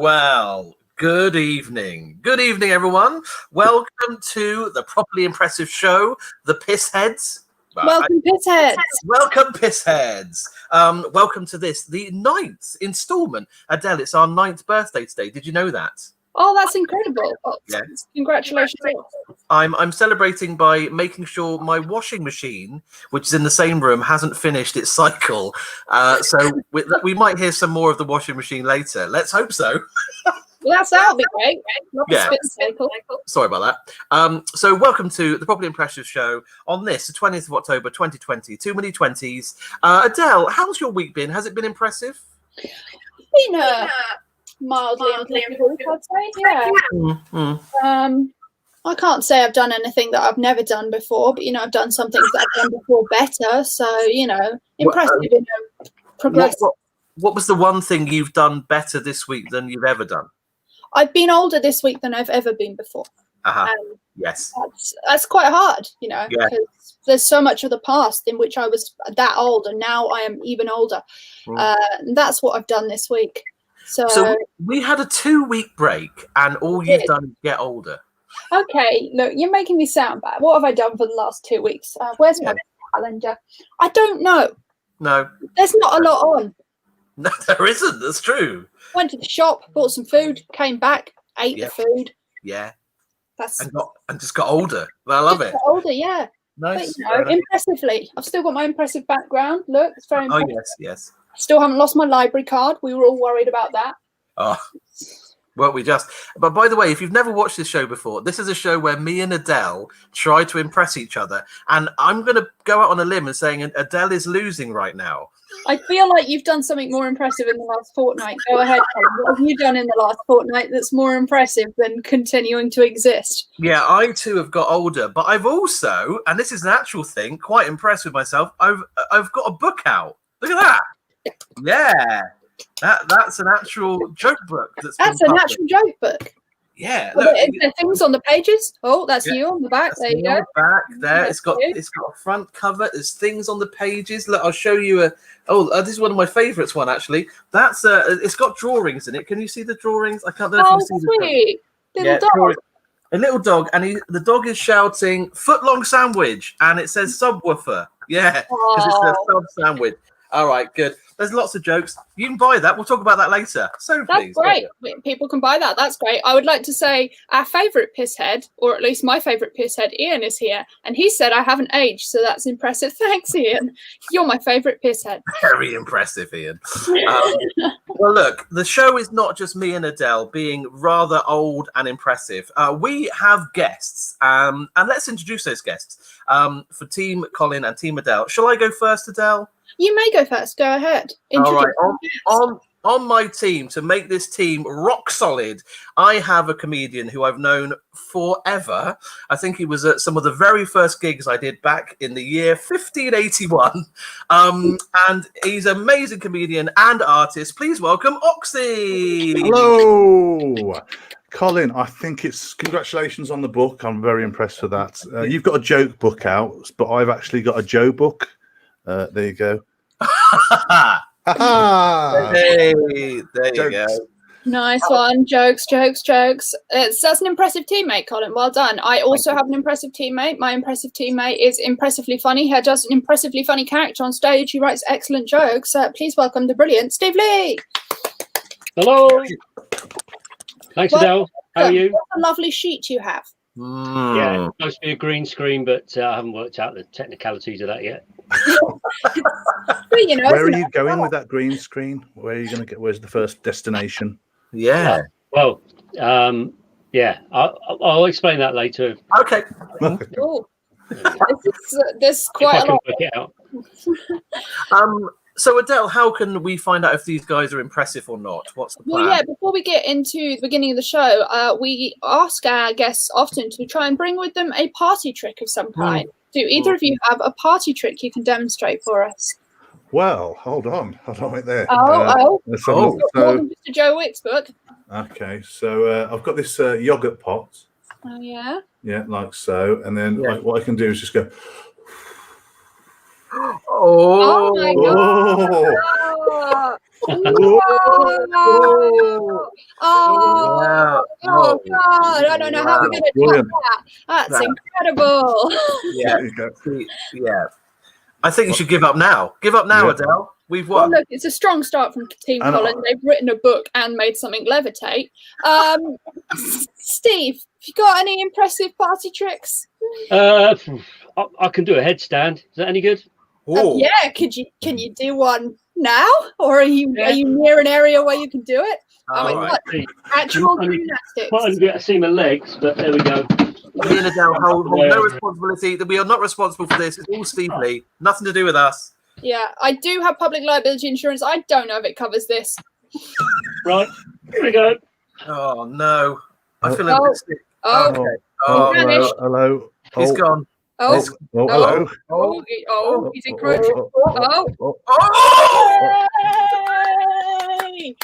Well, good evening. Good evening, everyone. Welcome to the Properly Impressive Show, The Pissheads. Welcome, Pissheads. Welcome, Pissheads. Welcome to this, the 9th instalment. Adele, it's our 9th birthday today. Did you know that? Oh, that's incredible. Yeah. Congratulations. I'm celebrating by making sure my washing machine, which is in the same room, hasn't finished its cycle. So we might hear some more of the washing machine later. Let's hope so. Well, that'll be great. Yeah. Sorry about that. So welcome to the Properly Impressive Show on this, the 20th of October, 2020. Too many 20s. Adele, how's your week been? Has it been impressive? Been mildly impressive, I'd say. Yeah. Mm-hmm. I can't say I've done anything that I've never done before, but I've done some things that I've done before better. So impressive, progressive. What was the one thing you've done better this week than you've ever done? I've been older this week than I've ever been before. Yes. That's quite hard, because there's so much of the past in which I was that old, and now I am even older. And that's what I've done this week. So we had a 2-week break, and all you've done is get older. Okay, look, you're making me sound bad. What have I done for the last 2 weeks? Where's my calendar? I don't know. No. There's not a lot on. No, there isn't. That's true. Went to the shop, bought some food, came back, ate the food. Yeah. And just got older. I love it. Got older, yeah. Nice. But, impressively. I've still got my impressive background. Look, it's very impressive. Oh, yes. Still haven't lost my library card. We were all worried about that. Oh, weren't we just? But by the way, if you've never watched this show before, this is a show where me and Adele try to impress each other. And I'm going to go out on a limb and saying Adele is losing right now. I feel like you've done something more impressive in the last fortnight. Go ahead, Colin. What have you done in the last fortnight that's more impressive than continuing to exist? Yeah, I too have got older, but I've also, and this is an actual thing, quite impressed with myself. I've got a book out. Look at that. Yeah. That's an actual joke book. That's an actual joke book. Yeah. Look, is there things on the pages? Oh, that's you on the back. There you go. On the back there. It's got a front cover. There's things on the pages. Look, I'll show you this is one of my favourites. One actually. That's it's got drawings in it. Can you see the drawings? I can't. Oh, sweet. Little dog. A little dog, and the dog is shouting "footlong sandwich," and it says subwoofer. Yeah, because it says sub sandwich. All right, good. There's lots of jokes. You can buy that. We'll talk about that later. So that's great. People can buy that. That's great. I would like to say our favourite pisshead, or at least my favourite pisshead, Ian, is here. And he said I haven't aged, so that's impressive. Thanks, Ian. You're my favourite pisshead. Very impressive, Ian. Well, look, the show is not just me and Adele being rather old and impressive. We have guests, and let's introduce those guests. For Team Colin and Team Adele. Shall I go first, Adele? You may go first. Go ahead. All right. On my team, to make this team rock solid, I have a comedian who I've known forever. I think he was at some of the very first gigs I did back in the year 1581. And he's an amazing comedian and artist. Please welcome Oxy. Hello. Colin, I think it's congratulations on the book. I'm very impressed with that. You've got a joke book out, but I've actually got a Joe book. There you go. Hey, there you go. Nice one. Jokes. That's an impressive teammate, Colin. Well done. I also have an impressive teammate. My impressive teammate is impressively funny. He does an impressively funny character on stage. He writes excellent jokes. Please welcome the brilliant Steve Lee. Hello. Thanks, Adele. How are you? What a lovely sheet you have. Yeah, it's supposed to be a green screen, but I haven't worked out the technicalities of that yet. Where are you going with that green screen? Where are you going to get? Where's the first destination? Yeah. Well, I'll explain that later. Okay. Oh, there's quite a lot. Work it out. So Adele, how can we find out if these guys are impressive or not? What's the plan? Well, yeah, before we get into the beginning of the show, we ask our guests often to try and bring with them a party trick of some kind. Do either of you have a party trick you can demonstrate for us? Well, hold on right there. So, more than just a Joe Wicks book. Okay, so I've got this yogurt pot. Oh, yeah? Yeah, like so. And then what I can do is just go... Oh my God! Oh, oh God! I don't know how we're going to top that. That's incredible. Yeah, There you go. yeah. I think you should give up now. Give up now, Yeah. Adele. We've Well, won. look, it's a strong start from Team And Colin. They've written a book and made something levitate. Steve, have you got any impressive party tricks? I can do a headstand. Is that any good? Yeah, can you do one now, or are you near an area where you can do it? Oh my God, actual gymnastics. Well, I see my legs, but there we go. Me and Adele hold no responsibility. That we are not responsible for this. It's all Steve Lee. Nothing to do with us. Yeah, I do have public liability insurance. I don't know if it covers this. Right, here we go. Oh no, I feel a bit sick. Okay. Hello. He's gone. Hello. He's encroaching. Yay!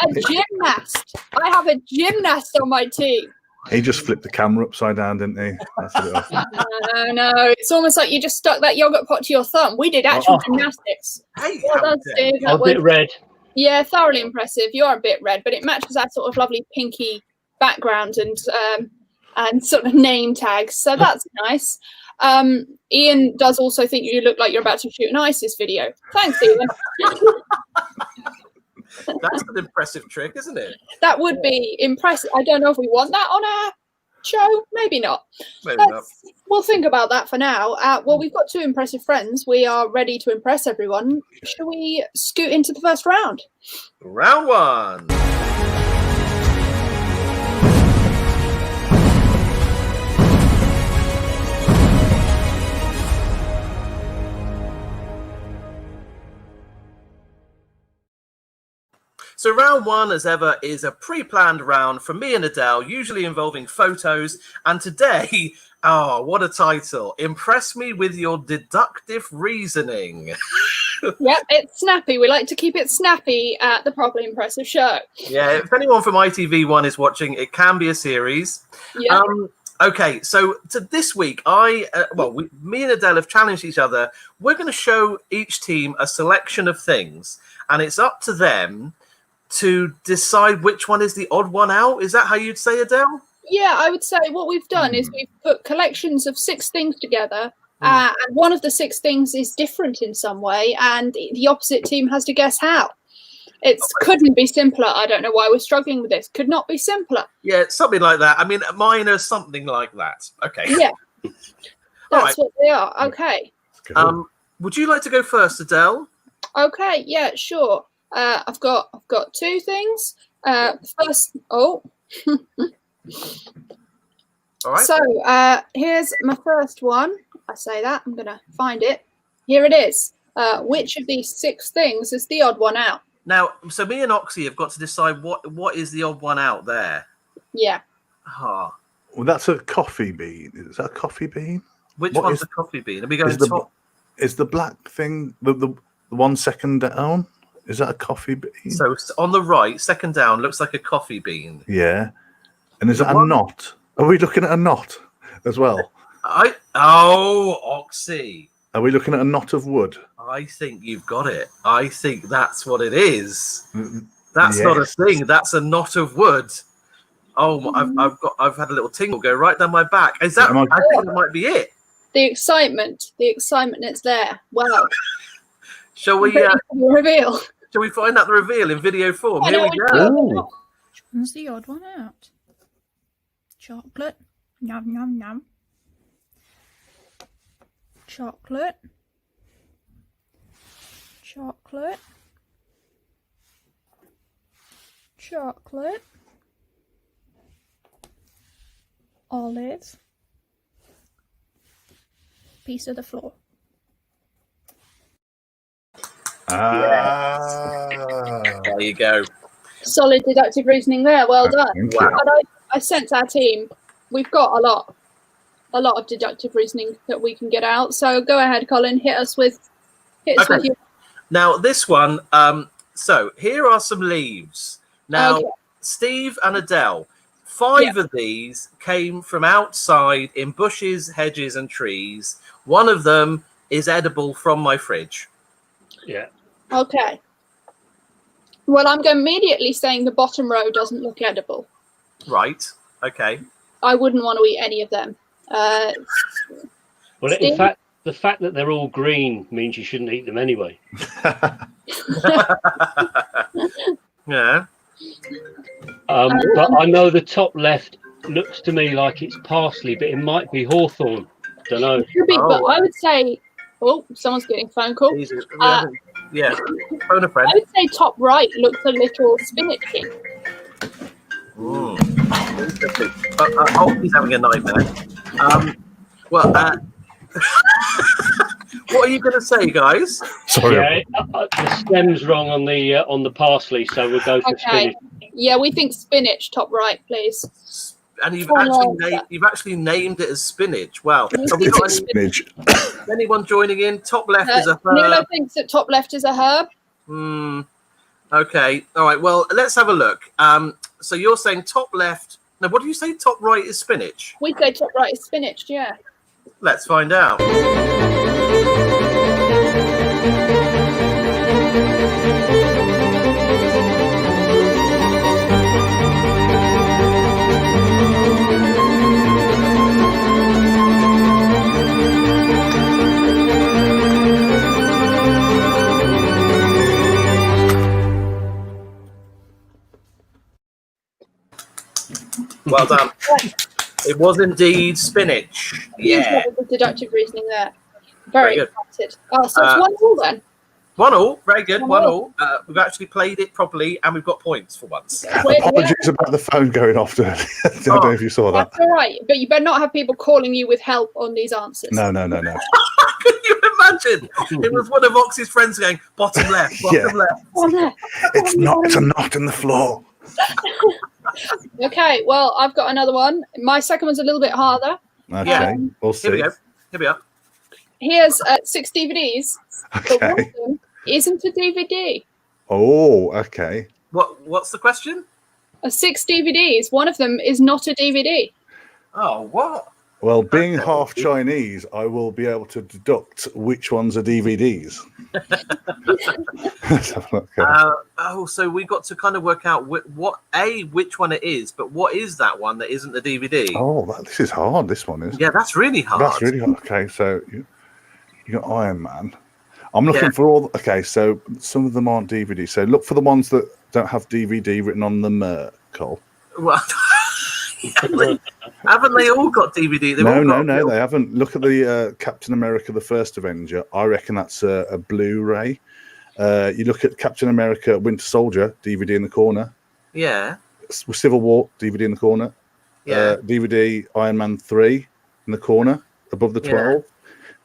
A gymnast. I have a gymnast on my team. He just flipped the camera upside down, didn't he? That's a bit off. No, it's almost like you just stuck that yogurt pot to your thumb. We did actual gymnastics. Hey, well done, Steve. A bit red. Yeah, thoroughly impressive. You are a bit red, but it matches that sort of lovely pinky background and sort of name tags. So that's nice. Ian does also think you look like you're about to shoot an ISIS video. Thanks, Ian. That's an impressive trick, isn't it? That would be impressive. I don't know if we want that on our show. Maybe not. We'll think about that for now. Well, we've got two impressive friends. We are ready to impress everyone. Shall we scoot into the first round? Round one. So round one, as ever, is a pre-planned round from me and Adele, usually involving photos. And today, what a title. Impress me with your deductive reasoning. Yep, it's snappy. We like to keep it snappy at the Properly Impressive Show. Yeah, if anyone from ITV1 is watching, it can be a series. Yeah. Okay, so this week, me and Adele have challenged each other. We're going to show each team a selection of things, and it's up to them to decide which one is the odd one out. Is that how you'd say, Adele? Yeah, I would say what we've done is we've put collections of 6 things together, and one of the 6 things is different in some way, and the opposite team has to guess how. It couldn't be simpler. I don't know why we're struggling with this. Could not be simpler. Yeah, something like that. I mean, mine are something like that. Okay. Yeah. That's what they are. Okay. Would you like to go first, Adele? Okay. Yeah, sure. I've got 2 things. First, All right. So here's my first one. I say that. I'm going to find it. Here it is. Which of these 6 things is the odd one out? Now, so me and Oxy have got to decide what is the odd one out there. Yeah. Well, that's a coffee bean. Is that a coffee bean? Which one's a coffee bean? Are we going top? Is the black thing the 1 second down? Is that a coffee bean? So on the right, second down, looks like a coffee bean. Yeah. And is that a knot? Are we looking at a knot as well? Oxy. Are we looking at a knot of wood? I think you've got it. I think that's what it is. That's not a thing. That's a knot of wood. Oh, I've had a little tingle go right down my back. Is that? I think that might be it. The excitement is there. Wow. Shall we reveal? Shall we find out the reveal in video form? Here we go. What's the odd one out? Chocolate. Yum, yum, yum. Chocolate. Chocolate. Chocolate. Olive. Piece of the floor. There you go. Solid deductive reasoning there. Well done. Wow. I sense our team. We've got a lot of deductive reasoning that we can get out. So go ahead, Colin. Hit us with you. Now this one. So here are some leaves. Now Steve and Adele. 5 of these came from outside in bushes, hedges, and trees. One of them is edible from my fridge. Yeah. Okay. Well, I'm immediately saying the bottom row doesn't look edible. Right. Okay. I wouldn't want to eat any of them. Well, in Steve? fact, the fact that they're all green means you shouldn't eat them anyway. Yeah. But I know the top left looks to me like it's parsley, but it might be hawthorn. Don't know. Could be, but Oh. I would say, oh, someone's getting a phone call. Easy. Yeah. Phone a friend. I would say top right looks a little spinachy. Interesting. Oh, he's having a nightmare. Well, what are you going to say, guys? Sorry. Yeah, the stem's wrong on the parsley, so we'll go for spinach. Yeah, we think spinach top right, please. And you've Oh, actually named it as spinach. Wow. Have we It's got spinach. anyone joining in? Top left is a Nulo herb. thinks that top left is a herb. Okay. All right. Well, let's have a look. So you're saying top left. Now, what do you say? Top right is spinach. We say top right is spinach, yeah. Let's find out. Well done. It was indeed spinach. Yeah. The deductive reasoning there. Very Very good. excited. Oh, so it's 1-1 then. 1-1. Very good. 1-1. 1-1. We've actually played it properly and we've got points for once. Apologies about the phone going off. I don't know if you saw that. That's all right, but you better not have people calling you with help on these answers. No. Can you imagine? It was one of Oxy's friends going, bottom left, bottom left. Oh, no. It's a knot in the floor. Okay, well, I've got another one. My second one's a little bit harder. Okay, we'll Here we see. go. Here we are. Here's 6 DVDs, but one Okay. of them isn't a DVD. Oh, okay. What's the question? 6 DVDs, one of them is not a DVD. Oh, what? Well, being half Chinese, I will be able to deduct which ones are DVDs. Let's have a look. So we got to kind of work out which one it is, but what is that one that isn't the DVD? Oh, this is hard. This one is. Yeah, that's really hard. That's really hard. Okay, so you got Iron Man. I'm looking for all. Okay, so some of them aren't DVD. So look for the ones that don't have DVD written on them, Cole. Well, haven't they all got DVD? No, they haven't. Look at the Captain America: The First Avenger. I reckon that's a Blu-ray. You look at Captain America: Winter Soldier, DVD in the corner. Yeah. Civil War, DVD in the corner. Yeah. DVD Iron Man 3 in the corner above the 12.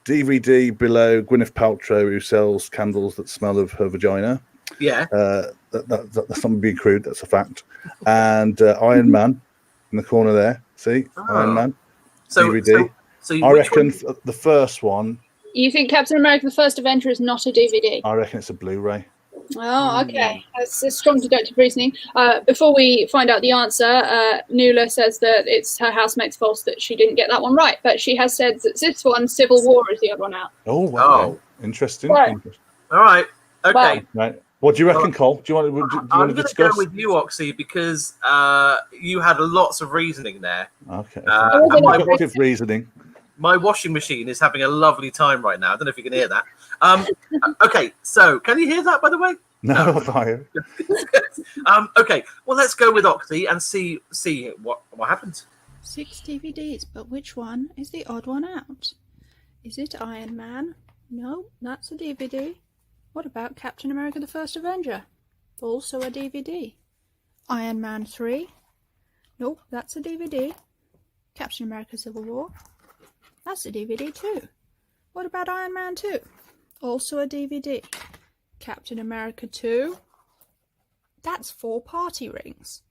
DVD below Gwyneth Paltrow, who sells candles that smell of her vagina. Yeah. That's not being crude, that's a fact. And Iron Man in the corner there. See? Iron Man. DVD. So I reckon the first one. You think Captain America: The First Avenger is not a DVD? I reckon it's a Blu-ray. Oh, okay. That's a strong deductive reasoning. Before we find out the answer, Nuala says that it's her housemate's fault that she didn't get that one right, but she has said that this one, Civil War, is the other one out. Oh, wow. Interesting. Right. All right. Okay. Right. What do you reckon, Cole? Do you want I'm to going to discuss? go with you, Oxy, because you had lots of reasoning there. Okay. Deductive reasoning. My washing machine is having a lovely time right now. I don't know if you can hear that. Okay, so can you hear that, by the way? No, fire. Okay, well, let's go with Oxy and see what happens. 6 DVDs, but which one is the odd one out? Is it Iron Man? No, that's a DVD. What about Captain America: The First Avenger? Also a DVD. Iron Man 3? Nope, that's a DVD. Captain America: Civil War? That's a DVD too. What about Iron Man 2? Also a DVD. Captain America 2? That's 4 party rings.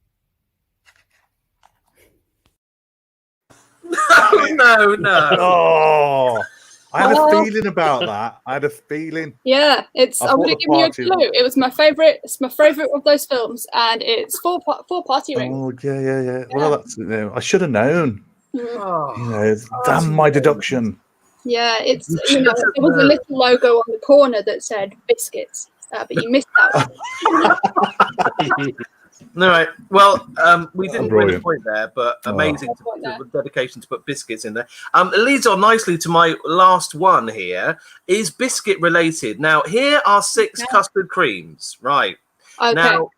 No. Oh, I had a feeling about that. I had a feeling. Yeah, I would have given you a clue. It was my favourite. It's my favourite of those films, and it's four party rings. Oh, yeah. Well, I should have known. Damn my deduction. Yeah, there was a little logo on the corner that said biscuits. but you missed out. All right. Well, we didn't win a Brilliant. point there, but amazing Point there. dedication to put biscuits in there. It leads on nicely to my last one here. Is biscuit related? Now, here are 6 custard creams. Right. Okay. Now,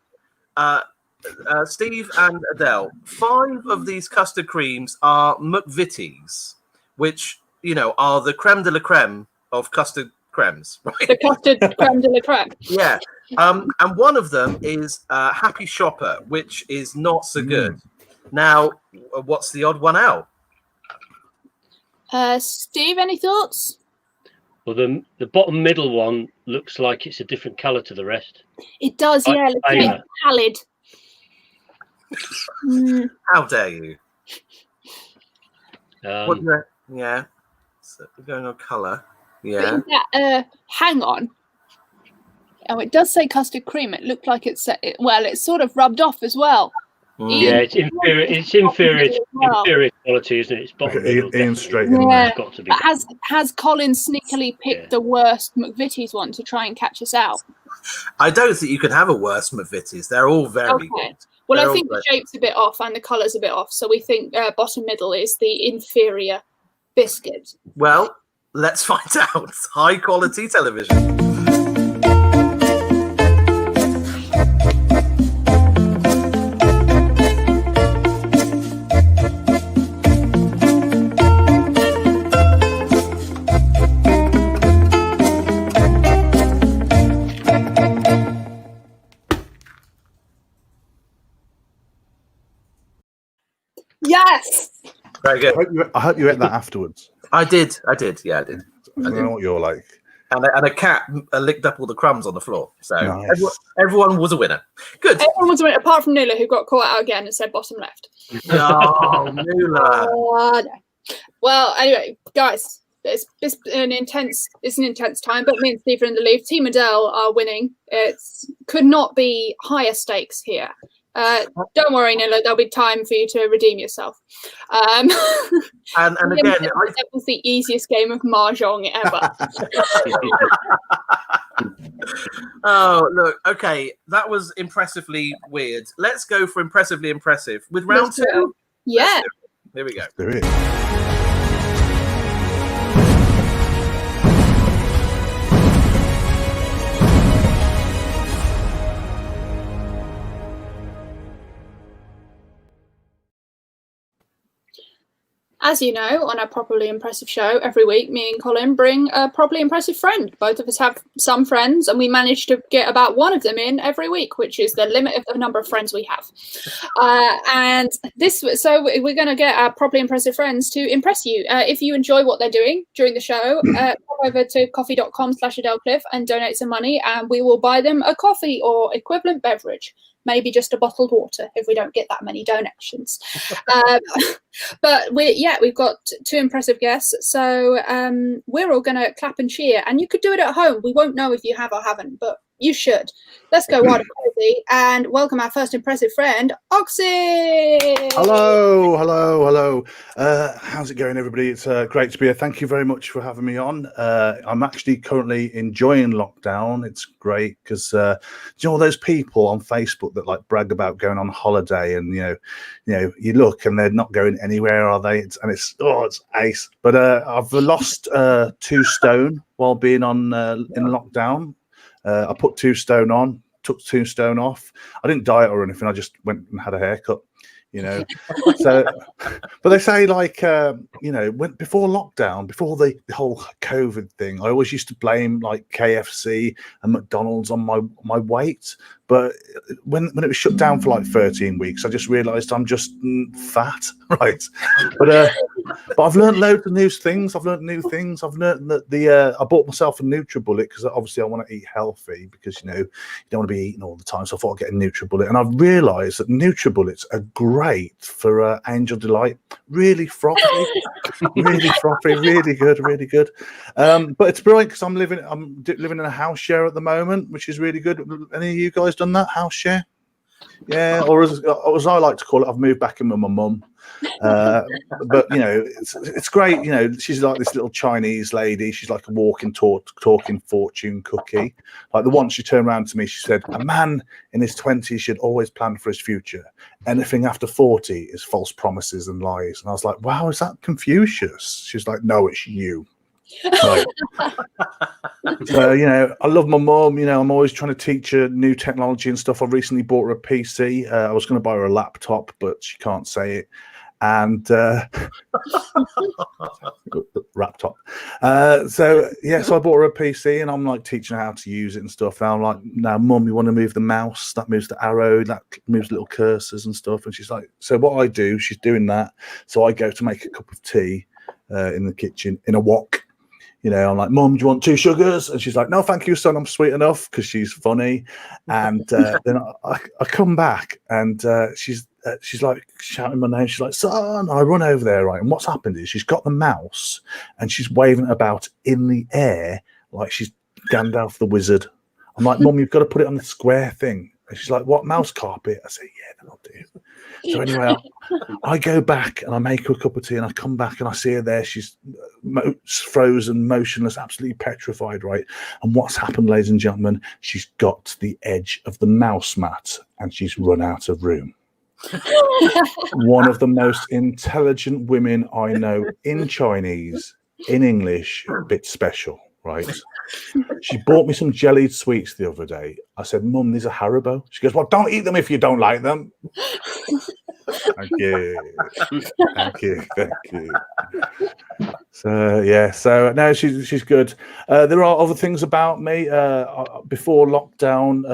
Steve and Adele, 5 of these custard creams are McVitie's, which, you know, are the creme de la creme of custard cremes, right? The custard creme de la creme. Yeah. And one of them is Happy Shopper, which is not so good. Now, what's the odd one out? Steve, any thoughts? Well, the bottom middle one looks like it's a different colour to the rest. It does, yeah. It looks a bit pallid. How dare you? Um, Yeah. So we're going on colour. But Yeah. is that, hang on. Oh, it does say custard cream. It looked like it's sort of rubbed off as well. yeah, it's inferior. It's inferior quality, isn't it? It's bottom Okay, middle. Ian straight in Yeah. there. It's got to be. But has Colin sneakily picked the worst McVitie's one to try and catch us out? I don't think you can have a worse McVitie's. They're all very good. Well, They're I think all the shape's a bit off and the colour's a bit off. So we think bottom middle is the inferior biscuit. Well, let's find out. High quality television. Yes! Very good. I hope you ate that afterwards. I did. Yeah, I did. I don't know what you're like. And a cat licked up all the crumbs on the floor. So Nice. everyone was a winner. Good. Everyone was a winner, apart from Nula, who got caught out again and said bottom left. Oh, Nula. No. Well, anyway, guys, it's an intense time, but me and Steve are in the lead. Team Adele are winning. It could not be higher stakes here. Don't worry, Nilla, there'll be time for you to redeem yourself. And again, that was the easiest game of mahjong ever. oh, look, okay, that was impressively weird. Let's go for impressively impressive with round 2. Yeah. Here we go. There is. As you know, on our Properly Impressive show, every week, me and Colin bring a properly impressive friend. Both of us have some friends, and we manage to get about one of them in every week, which is the limit of the number of friends we have. So we're going to get our properly impressive friends to impress you. If you enjoy what they're doing during the show, come over to coffee.com/AdeleCliff and donate some money, and we will buy them a coffee or equivalent beverage. Maybe just a bottled water if we don't get that many donations. But we've got 2 impressive guests, so we're all going to clap and cheer. And you could do it at home. We won't know if you have or haven't, but you should. Let's go wild and crazy and welcome our first impressive friend, Oxy. Hello. How's it going, everybody? It's great to be here. Thank you very much for having me on. I'm actually currently enjoying lockdown. It's great because you know all those people on Facebook that like brag about going on holiday, and you know you look and they're not going anywhere, are they? It's ace. But I've lost 2 stone while being on in lockdown. I put 2 stone on, took 2 stone off. I didn't diet or anything. I just went and had a haircut, you know. So, but they say like, before lockdown, before the whole COVID thing, I always used to blame like KFC and McDonald's on my weight. But when it was shut down for like 13 weeks, I just realised I'm just fat, right? But I've learned loads of new things. I've learned that I bought myself a NutriBullet because obviously I want to eat healthy because you don't want to be eating all the time. So I thought I'd get a NutriBullet, and I've realised that NutriBullets are great for Angel Delight. Really frothy, really good. But it's brilliant because I'm living in a house share at the moment, which is really good. Any of you guys done that house share? Yeah, or as I like to call it, I've moved back in with my mum. But you know, it's great. You know, she's like this little Chinese lady. She's like a walking, talking fortune cookie. Like the one she turned around to me, she said, "A man in his 20s should always plan for his future. Anything after 40 is false promises and lies." And I was like, "Wow, is that Confucius?" She's like, "No, it's you." Right. So, you know, I love my mum. You know, I'm always trying to teach her new technology and stuff. I recently bought her a PC. I was going to buy her a laptop, but she can't say it. And laptop. So I bought her a PC, and I'm like teaching her how to use it and stuff. Now I'm like, "Now, Mum, you want to move the mouse? That moves the arrow. That moves little cursors and stuff." And she's like, so what I do, she's doing that. So I go to make a cup of tea in the kitchen in a wok. You know, I'm like, "Mum, do you want 2 sugars?" And she's like, "No, thank you, son. I'm sweet enough," because she's funny. And then I come back, and she's like shouting my name. She's like, "Son!" I run over there, right? And what's happened is she's got the mouse, and she's waving it about in the air like she's Gandalf the Wizard. I'm like, "Mum, you've got to put it on the square thing." And she's like, "What, mouse carpet?" I say, "Yeah, that'll do." So anyway, I go back and I make her a cup of tea, and I come back and I see her there. She's frozen, motionless, absolutely petrified, right? And what's happened, ladies and gentlemen, she's got to the edge of the mouse mat and she's run out of room. One of the most intelligent women I know in Chinese, in English, a bit special, right? She bought me some jellied sweets the other day. I said, "Mum, these are Haribo." She goes, "Well, don't eat them if you don't like them." Thank you. Thank you. Thank you. So yeah, so no, she's good. There are other things about me. Before lockdown,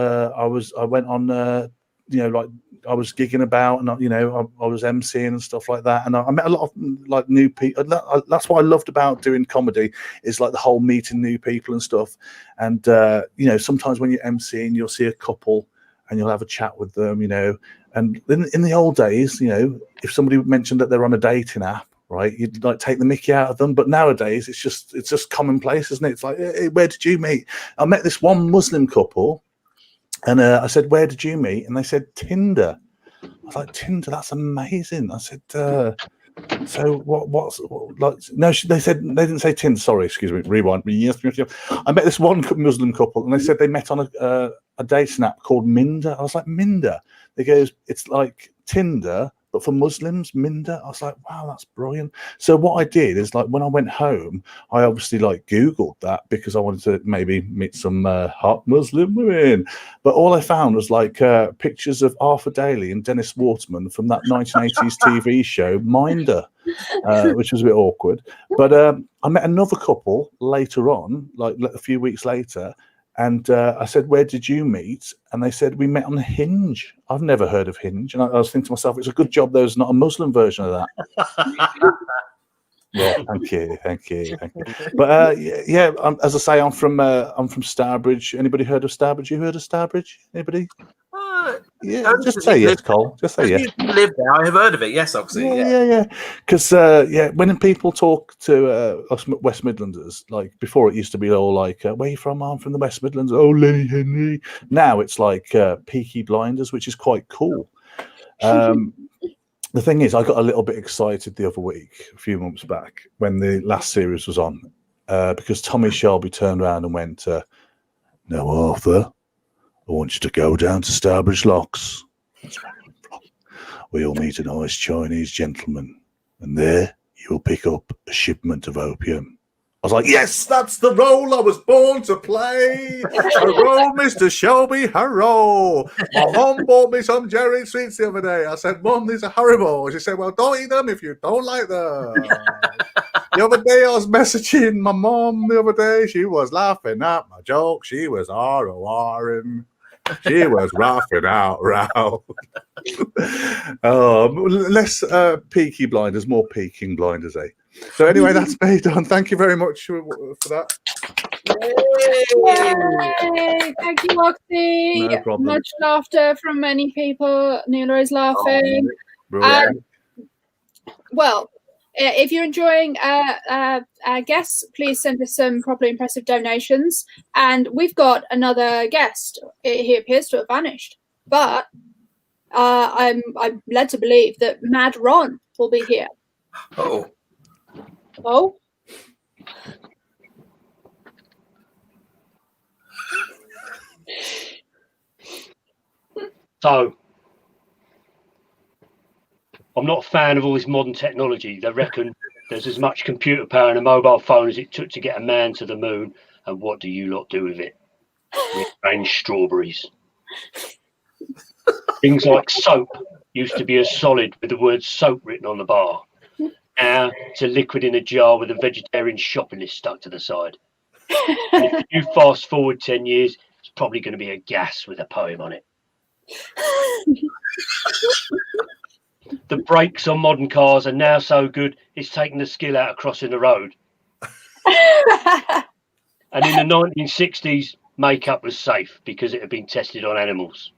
I went on you know, like I was gigging about, and you know, I was emceeing and stuff like that, and I met a lot of like new people. That's what I loved about doing comedy, is like the whole meeting new people and stuff. And you know, sometimes when you're emceeing, you'll see a couple and you'll have a chat with them, you know. And in the old days, you know, if somebody mentioned that they're on a dating app, right, you'd like take the mickey out of them. But nowadays, it's just commonplace, isn't it? It's like, "Hey, where did you meet?" I met this one Muslim couple. And I said, "Where did you meet?" And they said, "Tinder." I was like, "Tinder? That's amazing." I said, "So what's like?" No, they said, they didn't say Tinder. Sorry, excuse me. Rewind. Yes. I met this one Muslim couple, and they said they met on a dating app called Minder. I was like, "Minder?" They goes, "It's like Tinder, but for Muslims, Minder." I was like, "Wow, that's brilliant." So what I did is, like, when I went home, I obviously like Googled that because I wanted to maybe meet some hot Muslim women. But all I found was like pictures of Arthur Daly and Dennis Waterman from that 1980s TV show Minder, which was a bit awkward. But I met another couple later on, like a few weeks later. And I said, "Where did you meet?" And they said, "We met on Hinge." I've never heard of Hinge. And I was thinking to myself, it's a good job there's not a Muslim version of that. Yeah, thank you. But yeah, as I say, I'm from Stourbridge. Anybody heard of Stourbridge? You heard of Stourbridge? Anybody? Yeah, just say yes, Cole. Just say yes. You live there. I have heard of it. Yes, obviously. Yeah. Because when people talk to us West Midlanders, like before, it used to be all like, "Where are you from?" "I'm from the West Midlands." "Oh, Lenny Henry." Now it's like Peaky Blinders, which is quite cool. The thing is, I got a little bit excited the other week, a few months back, when the last series was on, because Tommy Shelby turned around and went, "Now, Arthur, I want you to go down to Stourbridge Locks. That's where I'm from. We'll meet a nice Chinese gentleman, and there you will pick up a shipment of opium." I was like, "Yes, that's the role I was born to play. Hurrah, Mr. Shelby, hurrah." My mum bought me some jelly sweets the other day. I said, "Mum, these are horrible." She said, "Well, don't eat them if you don't like them." The other day, I was messaging my mum the other day. She was laughing at my joke. She was R-O-R-ing. She was laughing out loud. Less Peaky Blinders, more Peking Blinders, eh? So anyway, that's me done. Thank you very much for that. Yay! Thank you, Roxy. No problem. Much laughter from many people. Neela is laughing. Well, if you're enjoying our guests, please send us some properly impressive donations. And we've got another guest. He appears to have vanished, but I'm led to believe that Mad Ron will be here. Oh, Oh, So, I'm not a fan of all this modern technology. They reckon there's as much computer power in a mobile phone as it took to get a man to the moon. And what do you lot do with it? Rearrange strawberries. Things like soap used to be a solid with the word soap written on the bar. Now it's a liquid in a jar with a vegetarian shopping list stuck to the side. And if you fast forward 10 years, it's probably going to be a gas with a poem on it. The brakes on modern cars are now so good, it's taking the skill out of crossing the road. And in the 1960s, makeup was safe because it had been tested on animals.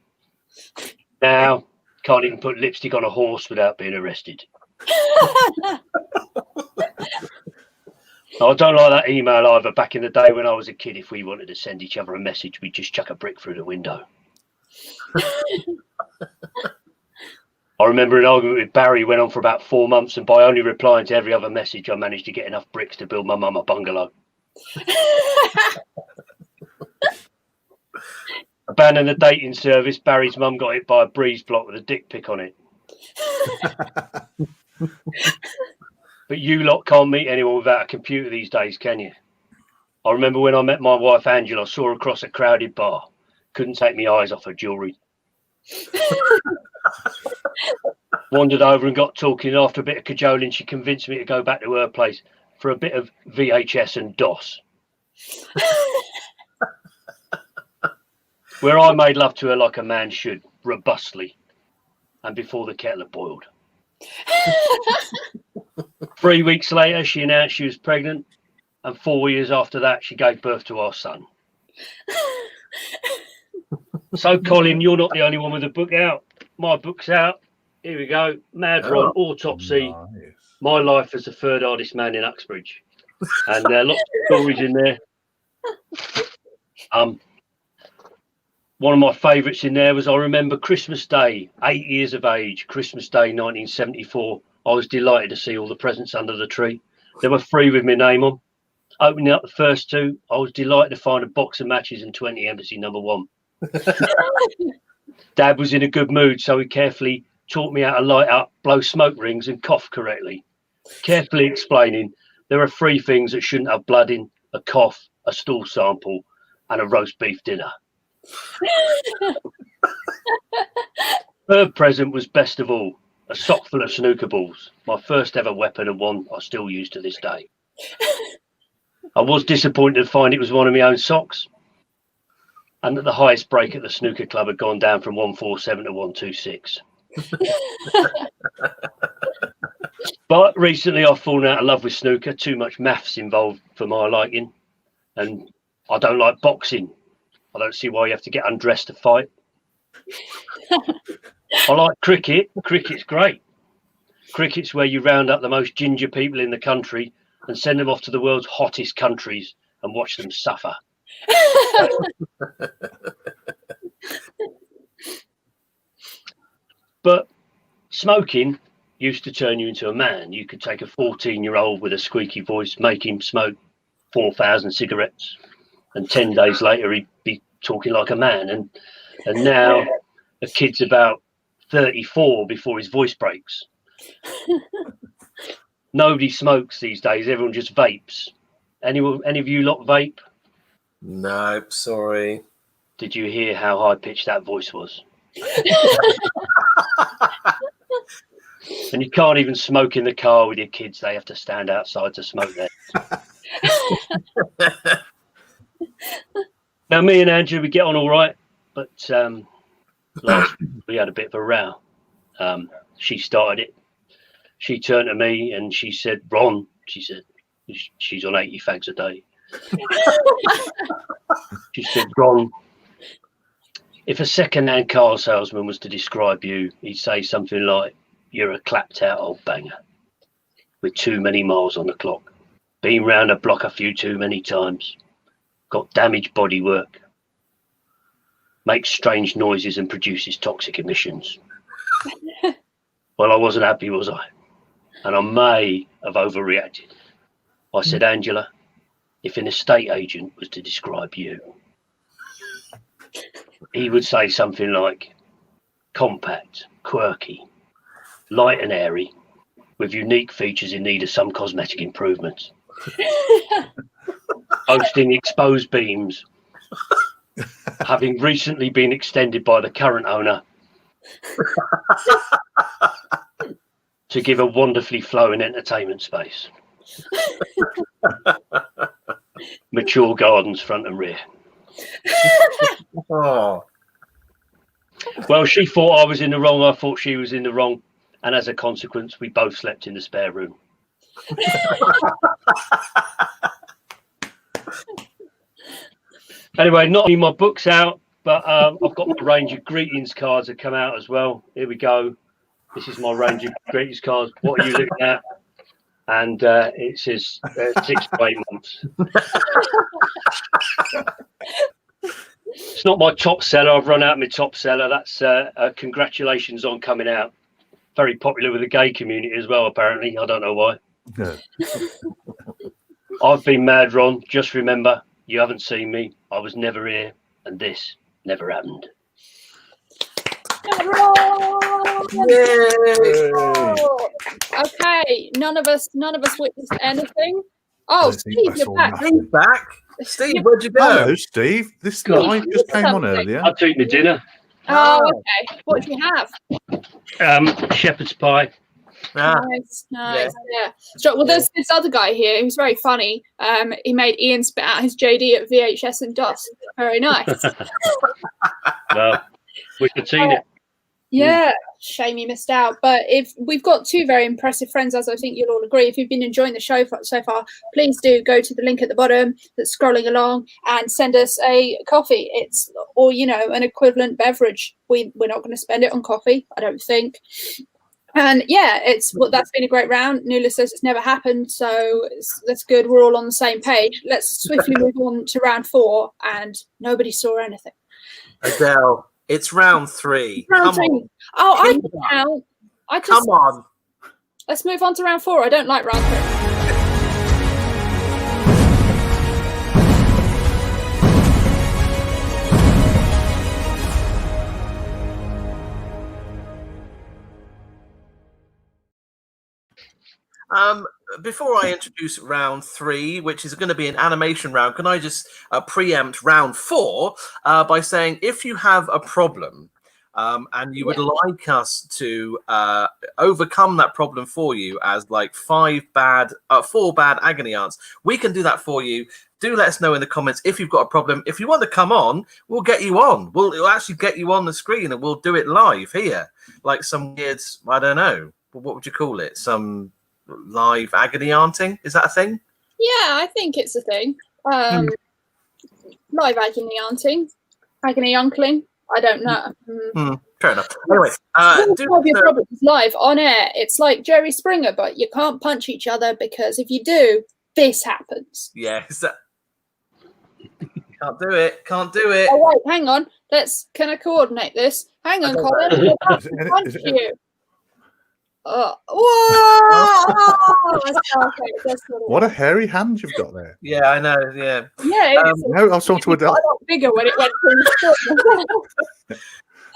Now, can't even put lipstick on a horse without being arrested. I don't like that email either. Back in the day when I was a kid, if we wanted to send each other a message, we'd just chuck a brick through the window. I remember an argument with Barry went on for about 4 months, and by only replying to every other message, I managed to get enough bricks to build my mum a bungalow. Abandoned the dating service. Barry's mum got hit by a breeze block with a dick pic on it. But you lot can't meet anyone without a computer these days, can you? I remember when I met my wife Angela, I saw her across a crowded bar. Couldn't take my eyes off her jewellery. Wandered over and got talking. After a bit of cajoling, she convinced me to go back to her place for a bit of VHS and DOS. Where I made love to her like a man should, robustly, and before the kettle had boiled. 3 weeks later, she announced she was pregnant, and 4 years after that, she gave birth to our son. So, Colin, you're not the only one with a book out. My book's out. Here we go. Mad Ron, Autopsy. Nice. My life as the third hardest man in Uxbridge. And lots of stories in there. One of my favourites in there was, I remember Christmas Day, 8 years of age, Christmas Day 1974. I was delighted to see all the presents under the tree. There were 3 with my name on. Opening up the first 2, I was delighted to find a box of matches and 20 Embassy number 1. Dad was in a good mood, so he carefully taught me how to light up, blow smoke rings and cough correctly. Carefully explaining there are 3 things that shouldn't have blood in: a cough, a stool sample and a roast beef dinner. Third present was best of all, a sock full of snooker balls, my first ever weapon and one I still use to this day. I was disappointed to find it was one of my own socks, and that the highest break at the snooker club had gone down from 147 to 126. But recently I've fallen out of love with snooker. Too much maths involved for my liking, and I don't like boxing. I don't see why you have to get undressed to fight. I like cricket. Cricket's great. Cricket's where you round up the most ginger people in the country and send them off to the world's hottest countries and watch them suffer. But smoking used to turn you into a man. You could take a 14-year-old with a squeaky voice, make him smoke 4,000 cigarettes, and 10 days later he'd be talking like a man. And now a kid's about 34 before his voice breaks. Nobody smokes these days. Everyone just vapes. Any of you lot vape? no, sorry. Did you hear how high pitched that voice was? And you can't even smoke in the car with your kids. They have to stand outside to smoke there. Now, me and Andrew, we get on all right, but last week we had a bit of a row. She started it. She turned to me and she said, "Ron," she said, she's on 80 fags a day. She said, "Ron, if a second-hand car salesman was to describe you, he'd say something like, you're a clapped-out old banger with too many miles on the clock, been round the block a few too many times, got damaged bodywork, makes strange noises and produces toxic emissions." Well, I wasn't happy, was I? and I may have overreacted. I said, Angela, if an estate agent was to describe you, he would say something like compact, quirky, light and airy, with unique features in need of some cosmetic improvements. Boasting exposed beams, having recently been extended by the current owner to give a wonderfully flowing entertainment space. Mature gardens front and rear. Oh. Well, she thought I was in the wrong, I thought she was in the wrong, and as a consequence, we both slept in the spare room. Anyway, not only my book's out, but I've got my range of greetings cards that come out as well. Here we go. This is my range of greetings cards. What are you looking at? And it says 6 to 8 months. It's not my top seller. I've run out of my top seller. That's congratulations on coming out. Very popular with the gay community as well, apparently. I don't know why. Yeah. I've been mad, Ron. Just remember, you haven't seen me. I was never here, and this never happened. Yay. Okay, none of us witnessed anything. Oh, think Steve, that's you're all back. nothing. Steve back. Steve, where'd you go? Hello, Steve. This God. live just came on earlier. I took my dinner. Oh, okay. What do you have? Shepherd's pie. Ah, Nice. Yeah. So, well, there's this other guy here who's very funny. He made Ian spit out his JD at VHS and DOS. Very nice. Well, we could seen it. Yeah, shame you missed out. But if we've got two very impressive friends, as I think you'll all agree, if you've been enjoying the show so far, please do go to the link at the bottom that's scrolling along and send us a coffee. Or an equivalent beverage. We're not going to spend it on coffee, I don't think. And yeah, that's been a great round. Nuala says it's never happened, so that's good. We're all on the same page. Let's swiftly move on to round 4, and nobody saw anything. Adele, it's round 3. Round 3. On. Oh, I can count. Come on. Let's move on to round 4. I don't like round 3. Before I introduce round 3, which is going to be an animation round, can I just preempt round 4 by saying if you have a problem and you would like us to overcome that problem for you as like 4 bad agony aunts, we can do that for you. Do let us know in the comments if you've got a problem. If you want to come on, we'll get you on. We'll actually get you on the screen and we'll do it live here. Like some weird, I don't know, what would you call it? Some live agony aunting? Is that a thing? Yeah, I think it's a thing. Live agony aunting, agony uncling. I don't know. Fair enough. Anyway, solve your problems live on air. It's like Jerry Springer, but you can't punch each other because if you do, this happens. Yeah, can't do it. Can't do it. Oh wait, hang on. Can I coordinate this? Hang on, Colin. I'll punch you. What a hairy hand you've got there. Yeah, I know. Yeah. Yeah. No, I was talking to Adele. A lot bigger when it went through.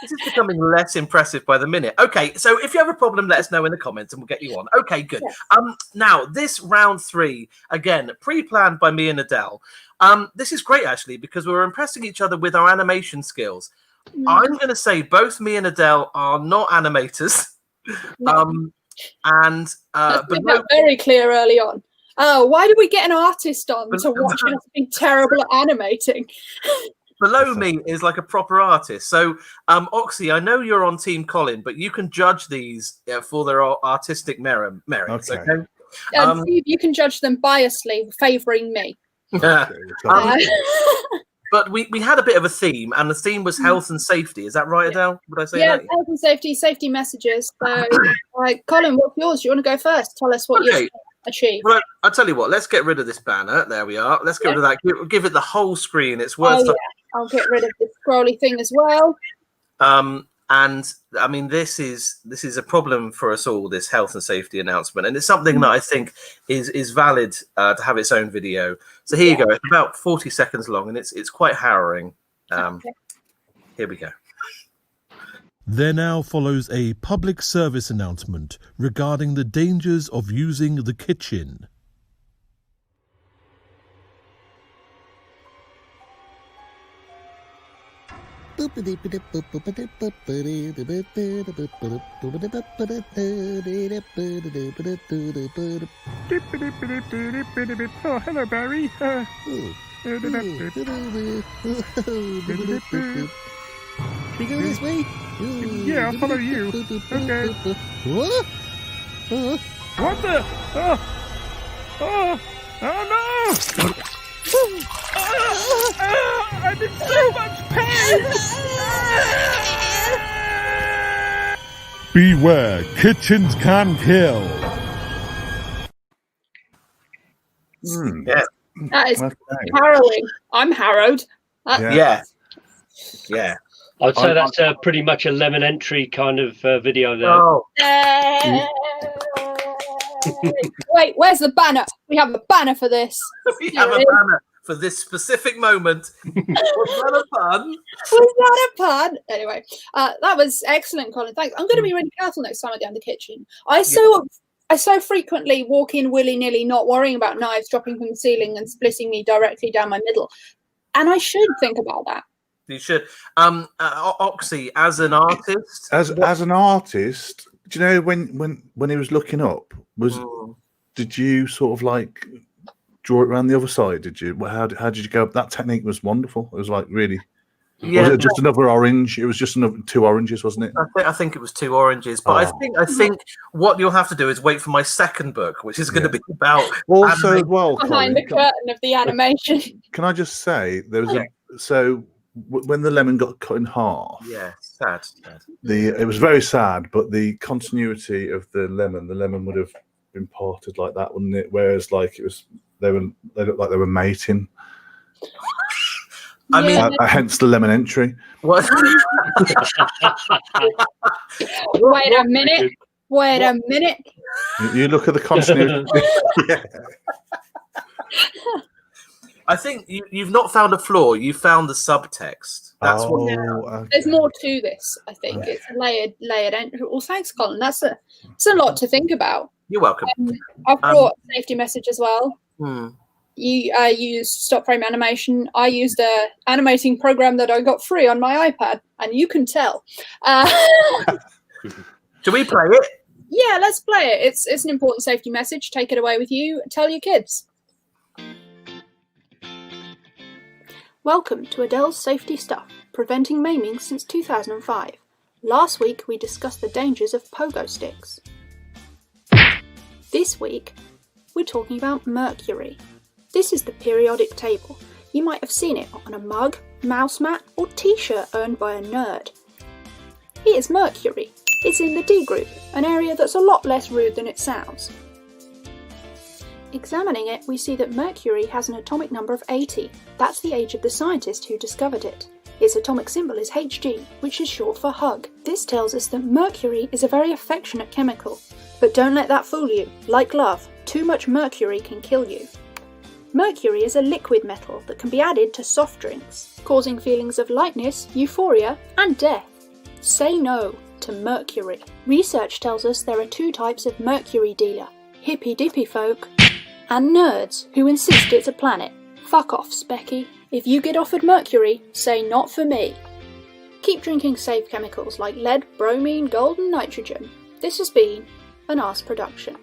This is becoming less impressive by the minute. Okay, so if you have a problem, let us know in the comments and we'll get you on. Okay, good. Yes. Now, this round 3, again, pre-planned by me and Adele. This is great, actually, because we're impressing each other with our animation skills. I'm going to say both me and Adele are not animators. Let's make that very clear early on. Oh, why did we get an artist on to watch us be terrible at animating? Below me is like a proper artist. So, Oxy, I know you're on Team Colin, but you can judge these for their artistic merits. Okay. Steve, you can judge them biasly, favouring me. But we had a bit of a theme, and the theme was health and safety. Is that right, Adele? Would I say that? Yeah, health and safety messages. So, Colin, what's yours? Do you want to go first? Tell us what you've achieved. Well, I'll tell you what. Let's get rid of this banner. There we are. Let's get rid of that. Give it the whole screen. It's worth. I'll get rid of this scrolly thing as well. And I mean, this is a problem for us all, this health and safety announcement, and it's something that I think is valid to have its own video. So here you go. It's about 40 seconds long, and it's quite harrowing. Here we go. There now follows a public service announcement regarding the dangers of using the kitchen. Oh, hello, Barry. Should we go this way? Yeah, I'll follow you. Okay. What? What the? Oh no! I'm in so much pain! Beware, kitchens can kill. Yeah. That is Okay. harrowing. I'm harrowed. Yeah. I'd say that's pretty much a lemon entry kind of video there. Oh, Wait, where's the banner? We have a banner for this. we have a banner for this specific moment. Was that a pun? Was that a pun? Anyway, that was excellent, Colin. Thanks. I'm going to be really careful next time I go in the kitchen. I so frequently walk in willy-nilly, not worrying about knives dropping from the ceiling and splitting me directly down my middle. And I should think about that. You should. Oxy, as an artist, As an artist, do you know when he was looking up, did you sort of like draw it around the other side? Did you? How did you go? That technique was wonderful. It was like really. Yeah, was it just another orange? It was just two oranges, wasn't it? I think it was 2 oranges, but I think what you'll have to do is wait for my second book, which is going to be about Also, anime. well, Behind Colin, the curtain of the animation. can I just say there was when the lemon got cut in half, Yeah, sad. it was very sad, but the continuity of the lemon would have been parted like that, wouldn't it? Whereas like they looked like they were mating. I mean, Hence the lemon entry. what? Wait a minute. Wait a minute. You look at the continuity. Yeah. I think you've not found a flaw. You found the subtext. That's what. Okay. There's more to this, I think. It's layered entry. Well, thanks, Colin. It's a lot to think about. You're welcome. I've brought a safety message as well. Hmm. You used stop frame animation. I used a animating program that I got free on my iPad, and you can tell. Do we play it? Yeah, let's play it. It's an important safety message. Take it away with you. Tell your kids. Welcome to Adele's Safety Stuff, preventing maiming since 2005. Last week we discussed the dangers of pogo sticks. This week we're talking about mercury. This is the periodic table. You might have seen it on a mug, mouse mat, or t-shirt owned by a nerd. Here's mercury. It's in the D group, an area that's a lot less rude than it sounds. Examining it, we see that mercury has an atomic number of 80. That's the age of the scientist who discovered it. Its atomic symbol is Hg, which is short for hug. This tells us that mercury is a very affectionate chemical. But don't let that fool you. Like love, too much mercury can kill you. Mercury is a liquid metal that can be added to soft drinks, causing feelings of lightness, euphoria, and death. Say no to mercury. Research tells us there are 2 types of mercury dealer: hippy-dippy folk and nerds who insist it's a planet. Fuck off, Specky. If you get offered mercury, say not for me. Keep drinking safe chemicals like lead, bromine, gold and nitrogen. This has been an Arse production.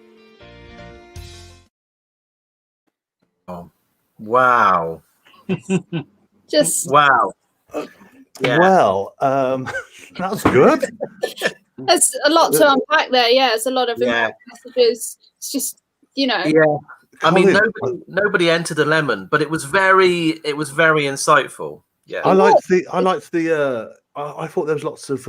Wow. Just Wow. Yeah. Well, that's good. there's a lot to unpack there. Yeah, there's a lot of Yeah. important messages. It's just, Yeah. I mean, nobody entered a lemon, but it was very insightful. Yeah. I thought there was lots of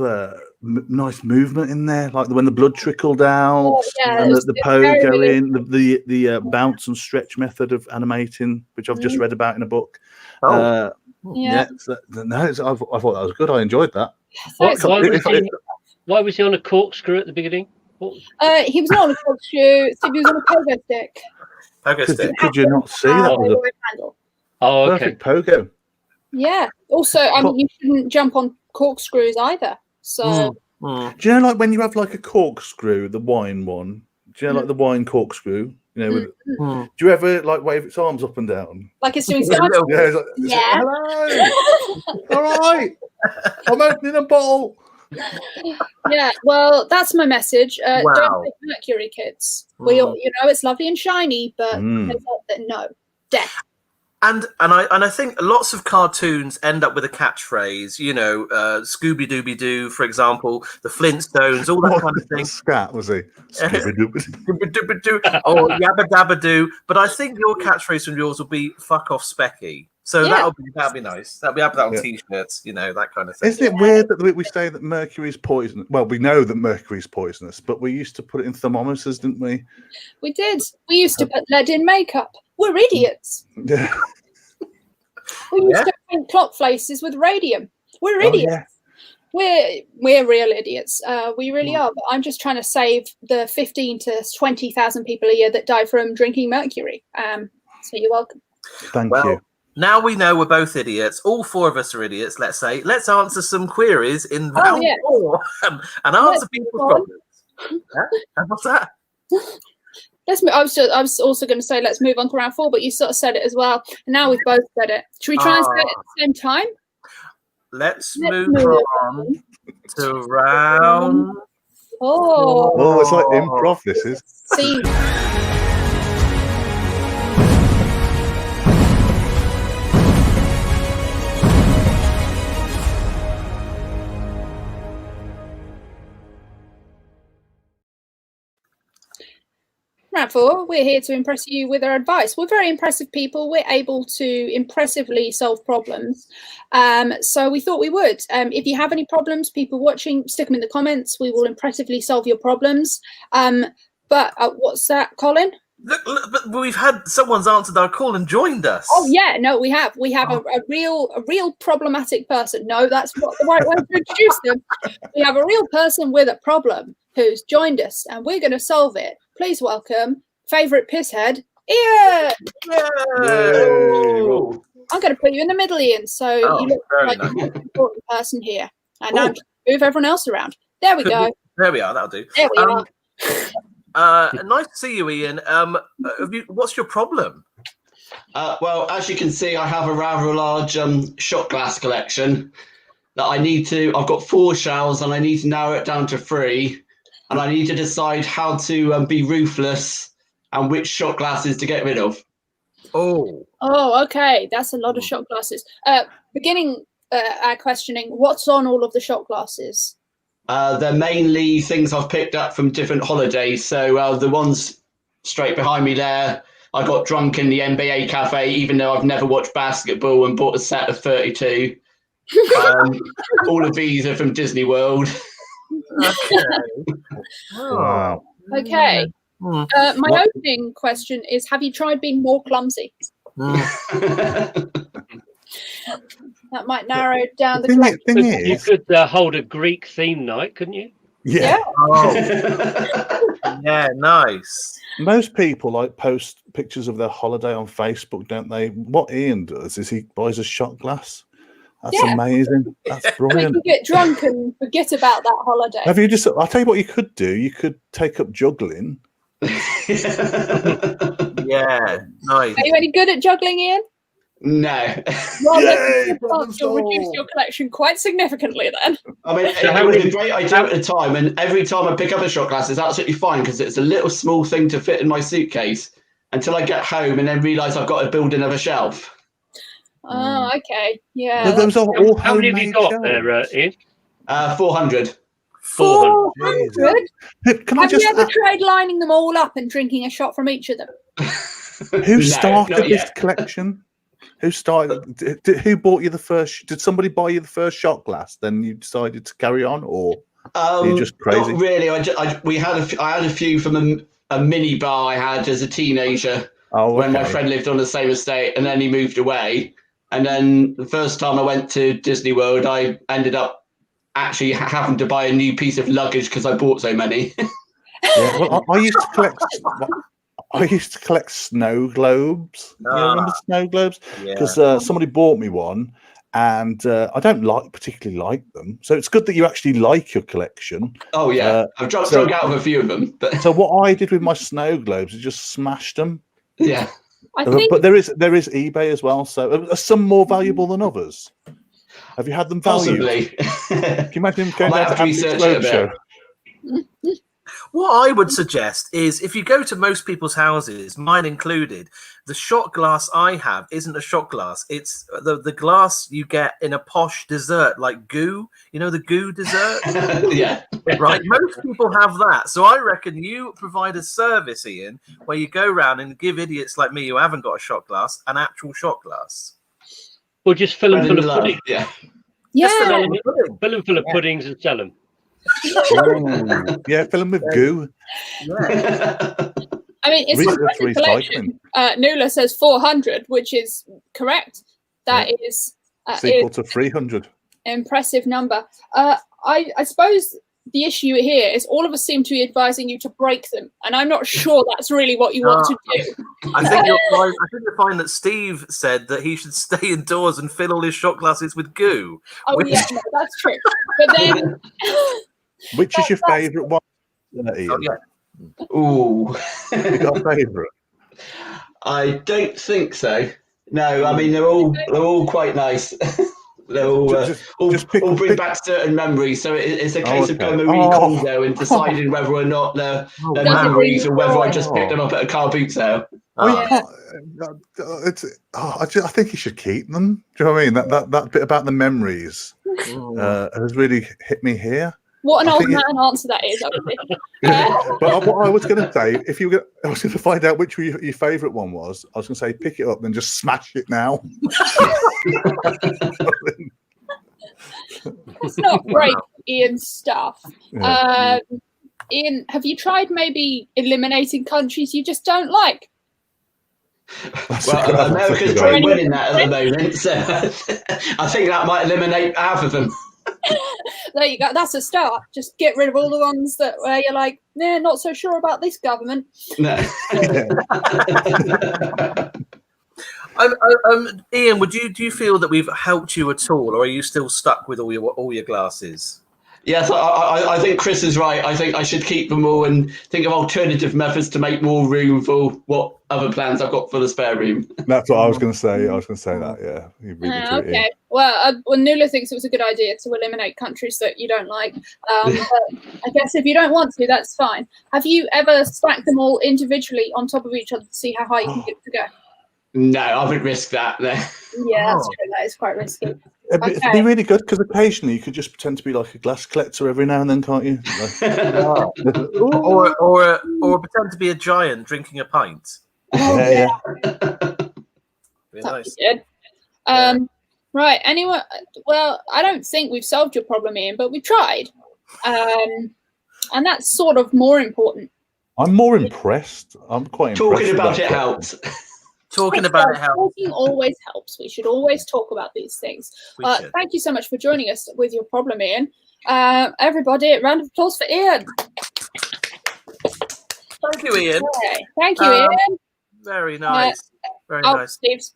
nice movement in there, like when the blood trickled out, and the pogo the bounce and stretch method of animating, which I've just read about in a book. Yeah. I thought that was good. I enjoyed that. Why, So, why was he on a corkscrew at the beginning? What? he was not on a corkscrew. Steve, he was on a pogo stick. Pogo stick. Could you not see that was a handle? Oh, okay. perfect pogo? Yeah. Also, I mean, you shouldn't jump on corkscrews either. So. Mm. Do you know, like when you have like a corkscrew, the wine one? Do you know, like the wine corkscrew? You know, with, do you ever like wave its arms up and down? Like it's doing Yeah, side. Yeah, it's like, Yeah. Hello. All right. I'm opening a bottle. Yeah. Well, that's my message. Wow. Don't take mercury, kids. We all, you know, it's lovely and shiny, but no, death. And I think lots of cartoons end up with a catchphrase, you know, Scooby Dooby Doo, for example, the Flintstones, all that kind of thing. Scat, was he? Scooby-Dooby-Doo, or Yabba Dabba Doo. But I think your catchphrase from yours will be "fuck off, Specky." So that'll be nice. That'll be up on t-shirts, you know, that kind of thing. Isn't it weird that we say that mercury is poisonous? Well, we know that mercury is poisonous, but we used to put it in thermometers, didn't we? We did. We used to put lead in makeup. We're idiots. Yeah. We used to paint clock faces with radium. We're idiots. We're real idiots. We really are. But I'm just trying to save the 15 to 20,000 people a year that die from drinking mercury. So you're welcome. Thank you. Now we know we're both idiots. All four of us are idiots, let's say. Let's answer some queries in round 4 and answer people's problems. And what's that? Let's move. I was also going to say let's move on to round 4, but you sort of said it as well. And now we've both said it. Should we try and say it at the same time? Let's move on to round 4. Oh, it's like improv, this is. See. Round 4, we're here to impress you with our advice. We're very impressive people. We're able to impressively solve problems. So we thought we would. If you have any problems, people watching, stick them in the comments. We will impressively solve your problems. But what's that, Colin? Look, but we've had someone's answered our call and joined us. Oh yeah, no, we have a real problematic person. No, that's not the right way to introduce them. We have a real person with a problem who's joined us, and we're going to solve it. Please welcome favourite pisshead, Ian. I'm going to put you in the middle, Ian, so you look like the most important person here. And now move everyone else around. There we go. There we are. That'll do. There we are. Nice to see you, Ian. What's your problem? Well, as you can see, I have a rather large shot glass collection that I need to. I've got 4 shells, and I need to narrow it down to 3. And I need to decide how to be ruthless and which shot glasses to get rid of. Oh, okay. That's a lot of shot glasses. Beginning our questioning, what's on all of the shot glasses? They're mainly things I've picked up from different holidays. So the ones straight behind me there, I got drunk in the NBA cafe, even though I've never watched basketball, and bought a set of 32. All of these are from Disney World. Okay. Wow. Okay. My opening question is, have you tried being more clumsy? That might narrow down the thing is, you could hold a Greek theme night, couldn't you? Yeah. Yeah, nice. Most people like post pictures of their holiday on Facebook, don't they? What Ian does is he buys a shot glass. That's amazing. That's brilliant. You get drunk and forget about that holiday. Have you just? I'll tell you what you could do. You could take up juggling. Yeah, nice. Are you any good at juggling, Ian? No. Well, you'll reduce your collection quite significantly then. I mean, it was a great idea at the time, and every time I pick up a shot glass, it's absolutely fine because it's a little small thing to fit in my suitcase until I get home and then realise I've got to build another shelf. Oh, okay. Yeah. Those are all How many have you got there, Ian? 400. 400? Can you ever tried lining them all up and drinking a shot from each of them? Who started this collection? Who started? Who bought you the first? Did somebody buy you the first shot glass? Then you decided to carry on, or are you just crazy? Not really. I had a few from a mini bar I had as a teenager when my friend lived on the same estate, and then he moved away. And then the first time I went to Disney World, I ended up actually having to buy a new piece of luggage because I bought so many. Yeah, well, I used to collect. I used to collect snow globes. You remember snow globes? Because somebody bought me one, and I don't particularly like them. So it's good that you actually like your collection. Oh yeah, I've drunk out of a few of them. But so what I did with my snow globes is just smashed them. Yeah, but there is eBay as well. So are some more valuable than others? Have you had them valued? Possibly. Can you imagine going down to research Roadshow? What I would suggest is if you go to most people's houses, mine included, the shot glass I have isn't a shot glass. It's the glass you get in a posh dessert like goo. You know the goo dessert? Yeah. Right? Most people have that. So I reckon you provide a service, Ian, where you go around and give idiots like me who haven't got a shot glass an actual shot glass. Or just fill them full of pudding. Yeah. Yeah. Fill them full of puddings and sell them. Yeah, fill them with goo. Yeah. I mean, it's an impressive collection. Nula says 400, which is correct. That is equal to 300. Impressive number. I suppose the issue here is all of us seem to be advising you to break them, and I'm not sure that's really what you want to do. I think you'll find that Steve said that he should stay indoors and fill all his shot glasses with goo. Oh yeah, no, that's true. But then, which is your favourite one? Ian? Oh, yeah. Ooh. You got a favourite? I don't think so. No, I mean they're all quite nice. They're all bring back certain memories. So it's a case of going Marie Kondo and deciding whether or not they're memories or whether I just picked them up at a car boot sale. I think you should keep them. Do you know what I mean? That bit about the memories has really hit me here. What an old man answer that is. But what I was going to say, I was going to find out which your favourite one was. I was going to say, pick it up and just smash it now. Let's not break Ian's stuff. Yeah. Ian, have you tried maybe eliminating countries you just don't like? Well, America's probably winning that at the moment, so I think that might eliminate half of them. There you go. That's a start. Just get rid of all the ones where you're like, nah, not so sure about this government. No. Ian, do you feel that we've helped you at all, or are you still stuck with all your glasses? Yes, I think Chris is right. I think I should keep them all and think of alternative methods to make more room for what other plans I've got for the spare room. That's what I was going to say. I was going to say that, yeah. Okay. Well, Nula thinks it was a good idea to eliminate countries that you don't like. But I guess if you don't want to, that's fine. Have you ever stacked them all individually on top of each other to see how high you can get to go? No, I wouldn't risk that. Yeah, that's true. That is quite risky. It'd be really good because occasionally you could just pretend to be like a glass collector every now and then, can't you? or pretend to be a giant drinking a pint. Yeah. Really nice. Good. Right. Anyone? Well, I don't think we've solved your problem, Ian, but we tried, and that's sort of more important. I'm more impressed. I'm quite impressed. Talking about it helps. Talking about it helps. Talking always helps. We should always talk about these things. Thank you so much for joining us with your problem, Ian. Everybody, round of applause for Ian. Thank you, Ian. Okay. Thank you, Ian. Very nice. Very nice. Steve's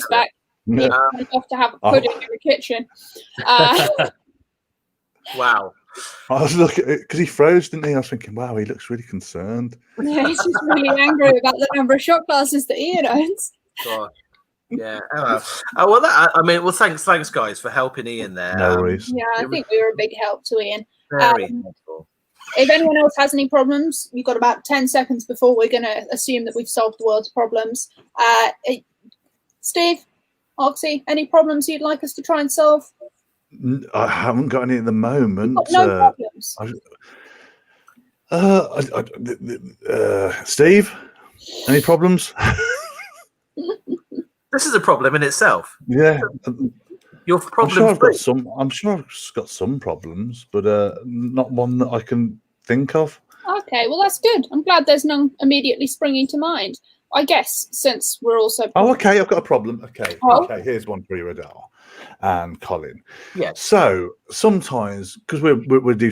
back. He's off to have a pudding in the kitchen. Wow. I was looking because he froze, didn't he? I was thinking, wow, he looks really concerned. Yeah, he's just really angry about the number of shot glasses that Ian owns. God. Yeah. Well, thanks, guys, for helping Ian there. No worries. Yeah, I think we were a big help to Ian. Very helpful. If anyone else has any problems, you've got about 10 seconds before we're going to assume that we've solved the world's problems. Steve, Oxy, any problems you'd like us to try and solve? I haven't got any at the moment. No problems. Steve, any problems? This is a problem in itself. Yeah. Your problem. I'm sure I've got some problems, but not one that I can think of. Okay. Okay, well that's good. I'm glad there's none immediately springing to mind. I guess since we're also. Oh, okay. I've got a problem. Okay. Oh. Okay. Here's one for you, Adele and Colin. Yes. So sometimes, because we do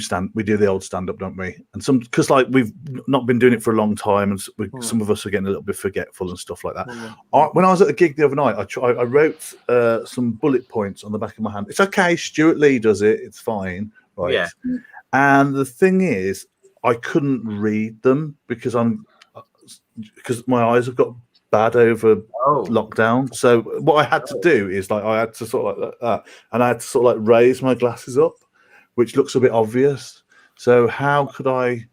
the old stand up, don't we? And because like we've not been doing it for a long time, and some of us are getting a little bit forgetful and stuff like that. When I was at a gig the other night, I wrote some bullet points on the back of my hand. It's okay. Stuart Lee does it. It's fine, right? Yeah. And the thing is, I couldn't read them because my eyes have got bad over lockdown. So what I had to do is I had to sort of like that, and I had to sort of like raise my glasses up, which looks a bit obvious. So how could I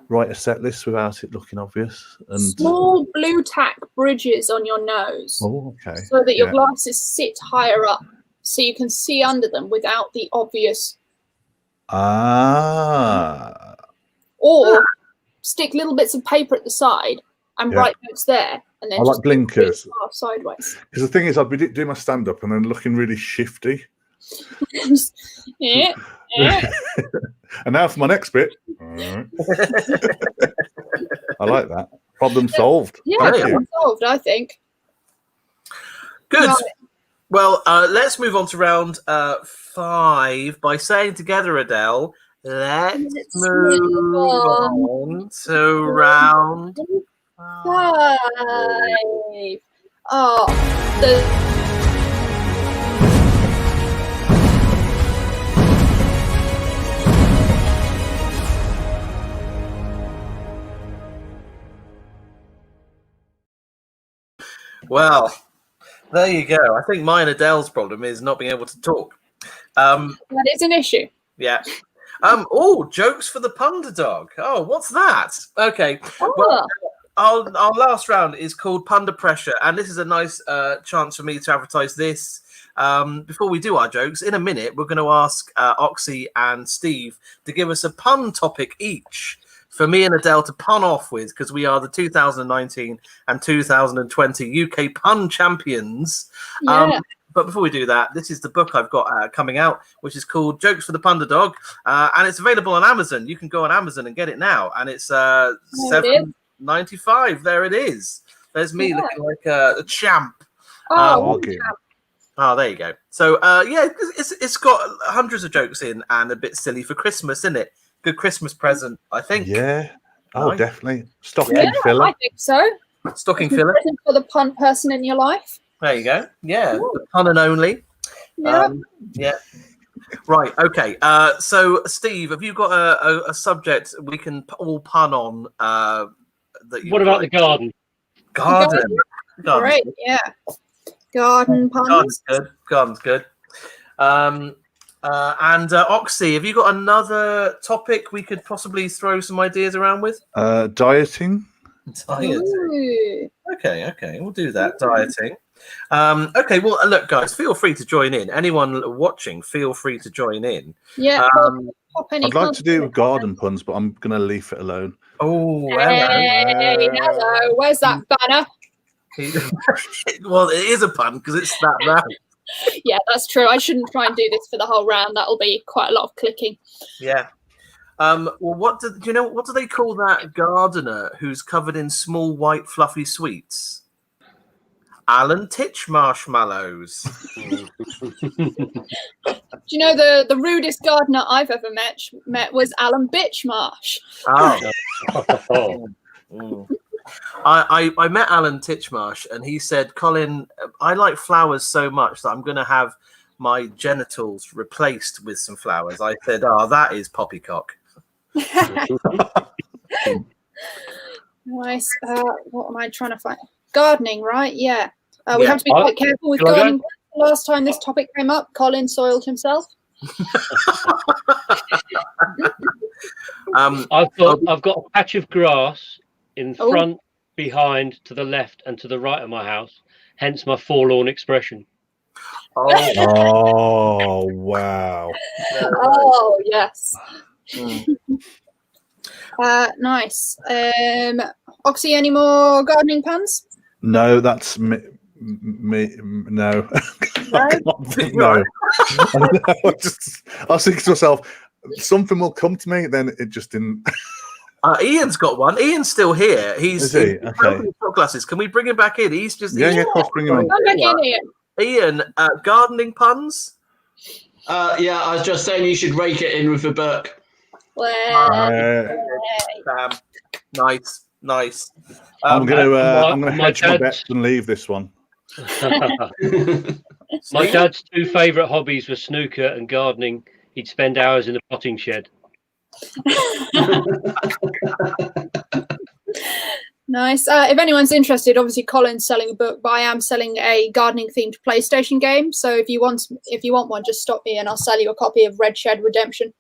write a set list without it looking obvious? And small blue tack bridges on your nose. Oh, okay. So that your glasses sit higher up, so you can see under them without the obvious. Or stick little bits of paper at the side and write notes there, and then I like blinkers sideways. Because the thing is, I'd be doing my stand up and then looking really shifty. Yeah. And now for my next bit. I like that. Problem solved. Yeah, problem solved, I think. Good. Right. Well, let's move on to round 5 by saying together, Adele, let's move on to round 5. Oh, Well, there you go. I think mine and Adele's problem is not being able to talk. That is an issue. Yeah. Jokes for the Punda Dog. Oh, what's that? Okay. Well, our last round is called Punda Pressure, and this is a nice chance for me to advertise this. Before we do our jokes, in a minute, we're going to ask Oxy and Steve to give us a pun topic each for me and Adele to pun off with, because we are the 2019 and 2020 UK pun champions. Yeah. But before we do that, this is the book I've got coming out, which is called Jokes for the Punda Dog, and it's available on Amazon. You can go on Amazon and get it now, and it's $7.95. There it is. There's me looking like a champ. There you go. So it's got hundreds of jokes in and a bit silly for Christmas, isn't it? Good Christmas present, I think. Yeah. Oh, Nice. Definitely. Stocking filler. I think so. Stocking filler. Present for the pun person in your life. There you go. Yeah, the pun and only. Yeah. Right. Okay. So, Steve, have you got a subject we can all pun on? What about the garden? Garden. Great. Yeah. Garden puns. Garden's good. And Oxy, have you got another topic we could possibly throw some ideas around with? Dieting. Ooh. Okay, we'll do that. Dieting. Okay, well, look, guys, feel free to join in. Anyone watching, feel free to join in. Yeah. I'd like to do garden puns, but I'm going to leave it alone. Oh, hello. Where's that banner? Well, it is a pun because it's that round. Yeah, that's true. I shouldn't try and do this for the whole round. That'll be quite a lot of clicking. Yeah. Well, what do you know? What do they call that gardener who's covered in small white fluffy sweets? Alan Titchmarshmallows. Do you know the rudest gardener I've ever met was Alan Bitchmarsh? Oh. I met Alan Titchmarsh and he said, Colin, I like flowers so much that I'm going to have my genitals replaced with some flowers. I said, that is poppycock. Nice. What am I trying to find? Gardening, right? Yeah. We have to be quite careful with gardening. Last time this topic came up, Colin soiled himself. I've got a patch of grass in front, behind, to the left, and to the right of my house. Hence my forlorn expression. Oh wow! Oh yes. Nice. Oxy, any more gardening puns? No, that's me. No. No? No. I was thinking to myself, something will come to me. Then it just didn't. Ian's got one. Ian's still here. Is he? Okay. Shot glasses. Can we bring him back in? He's just Yeah, of course, bring him on. Come back in, Ian. Ian, gardening puns. Yeah, I was just saying you should rake it in with a book. Nice. I'm gonna hedge my bets and leave this one. My dad's two favourite hobbies were snooker and gardening. He'd spend hours in the potting shed. Nice. If anyone's interested, obviously Colin's selling a book, but I am selling a gardening themed PlayStation game. So if you want one, just stop me and I'll sell you a copy of Red Shed Redemption.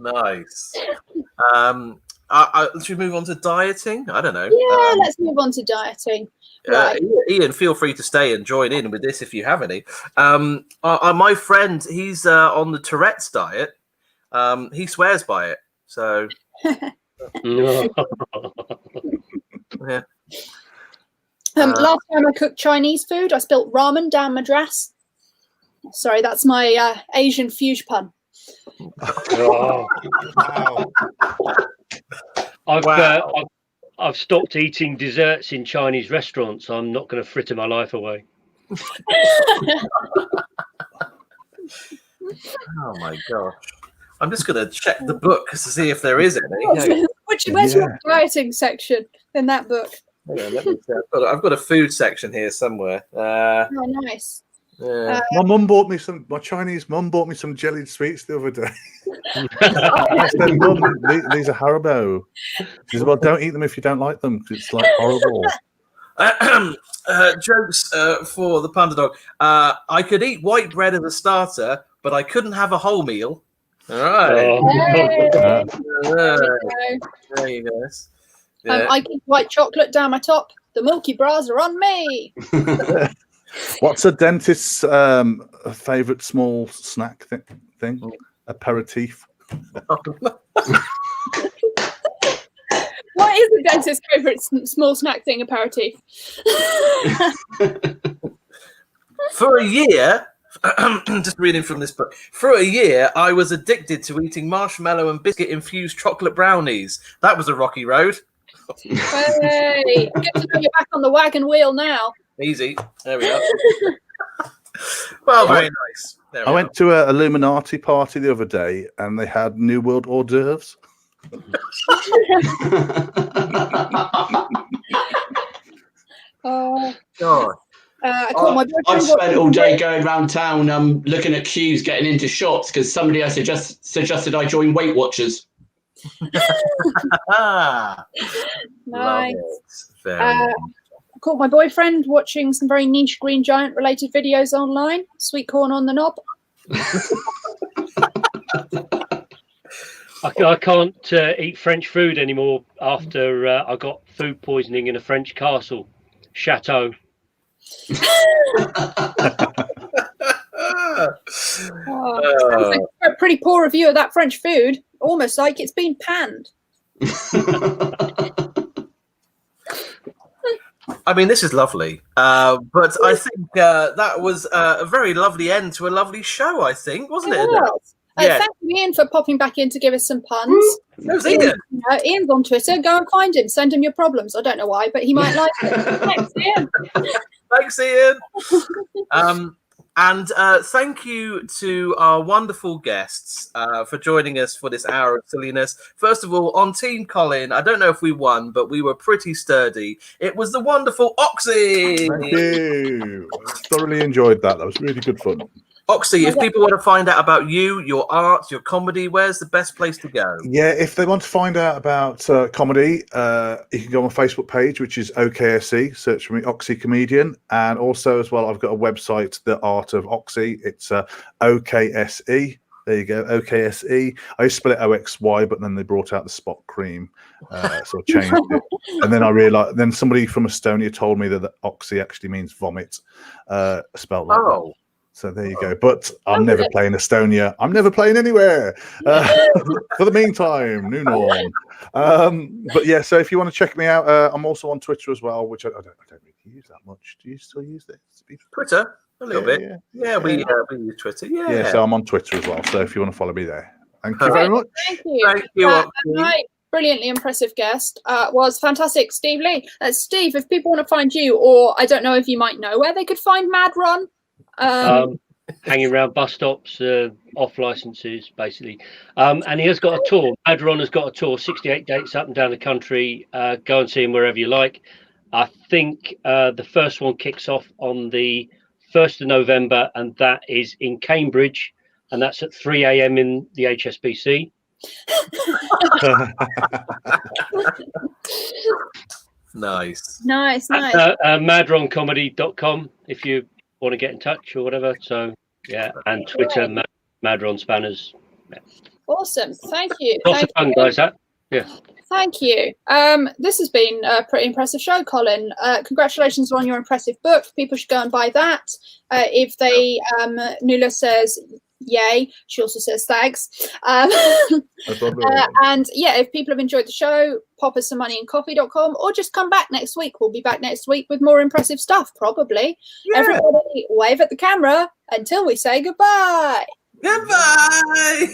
Nice. Should we move on to dieting? I don't know. Yeah, let's move on to dieting. Right. Ian, feel free to stay and join in with this if you have any. My friend, he's on the Tourette's diet. He swears by it. So, yeah. Last time I cooked Chinese food, I spilt ramen down my dress. Sorry, that's my Asian fuge pun. Oh. Wow. I've stopped eating desserts in Chinese restaurants. So I'm not going to fritter my life away. Oh my gosh. I'm just going to check the book to see if there is any. Where's your dieting section in that book? Yeah, let me see. I've got a food section here somewhere. Oh, nice. Yeah. My Chinese mum bought me some jellied sweets the other day. I said, Mum, these are Haribo. She said, well, don't eat them if you don't like them, because it's like horrible. Jokes for the Panda Dog. I could eat white bread as a starter, but I couldn't have a whole meal. All right. There you go. Yeah. I keep white chocolate down my top. The Milky Bras are on me. What's a dentist's favourite small snack thing? Aperitif. What is the dentist's favourite small snack thing? Aperitif. For a year, just reading from this book. For a year, I was addicted to eating marshmallow and biscuit-infused chocolate brownies. That was a rocky road. Hey, good to know you're back on the wagon wheel now. Easy. There we are. Well, very nice. I went to an Illuminati party the other day, and they had New World hors d'oeuvres. Oh God. I've spent all day going around town looking at queues getting into shops because somebody else suggested I join Weight Watchers. Nice. I caught my boyfriend watching some very niche Green Giant related videos online. Sweet corn on the knob. I can't eat French food anymore after I got food poisoning in a French castle, Chateau. Sounds like a pretty poor review of that French food. Almost like it's been panned. I mean, this is lovely, but I think that was a very lovely end to a lovely show, I think, wasn't it? Thank you, Ian, for popping back in to give us some puns. Ian. Ian's on Twitter. Go and find him. Send him your problems. I don't know why, but he might like it. Thanks, Ian. Thanks, Ian. And thank you to our wonderful guests for joining us for this hour of silliness. First of all, on Team Colin, I don't know if we won, but we were pretty sturdy. It was the wonderful Oxy. Thank you. I thoroughly enjoyed that. That was really good fun. Oxy, if people want to find out about you, your art, your comedy, where's the best place to go? Yeah, if they want to find out about comedy, you can go on my Facebook page, which is OKSE. Search for me, Oxy Comedian. And also, as well, I've got a website, The Art of Oxy. It's OKSE. There you go, OKSE. I used to spell it OXY, but then they brought out the spot cream, so I changed it. And then I realised, then somebody from Estonia told me that the Oxy actually means vomit, spelled like that. So there you go. But I'm never playing Estonia. I'm never playing anywhere. For the meantime, new norm. But yeah, so if you want to check me out, I'm also on Twitter as well, which I don't really use that much. Do you still use this? Twitter? A little bit. Yeah, we use Twitter. Yeah. So I'm on Twitter as well. So if you want to follow me there. Thank you very much. Thank you. Thank you, And Oxley. my brilliantly impressive guest was fantastic, Steve Lee. Steve, if people want to find you, or I don't know if you might know where they could find Mad Ron. Hanging around bus stops, off licenses, basically. And he has got a tour. Mad Ron has got a tour, 68 dates up and down the country. Go and see him wherever you like. I think the first one kicks off on the 1st of November, and that is in Cambridge, and that's at 3 a.m. in the HSBC. Nice. Nice. Madroncomedy.com if you want to get in touch or whatever. So yeah, and Twitter, Madron Spanners. Yeah. Awesome. Thank you. Lots of fun, guys. Yeah. Thank you. This has been a pretty impressive show, Colin. Congratulations on your impressive book. People should go and buy that. If they, Nuala says yay. She also says thanks. And yeah, if people have enjoyed the show, pop us some money in coffee.com or just come back next week. We'll be back next week with more impressive stuff, probably. Yeah. Everybody wave at the camera until we say goodbye. Goodbye.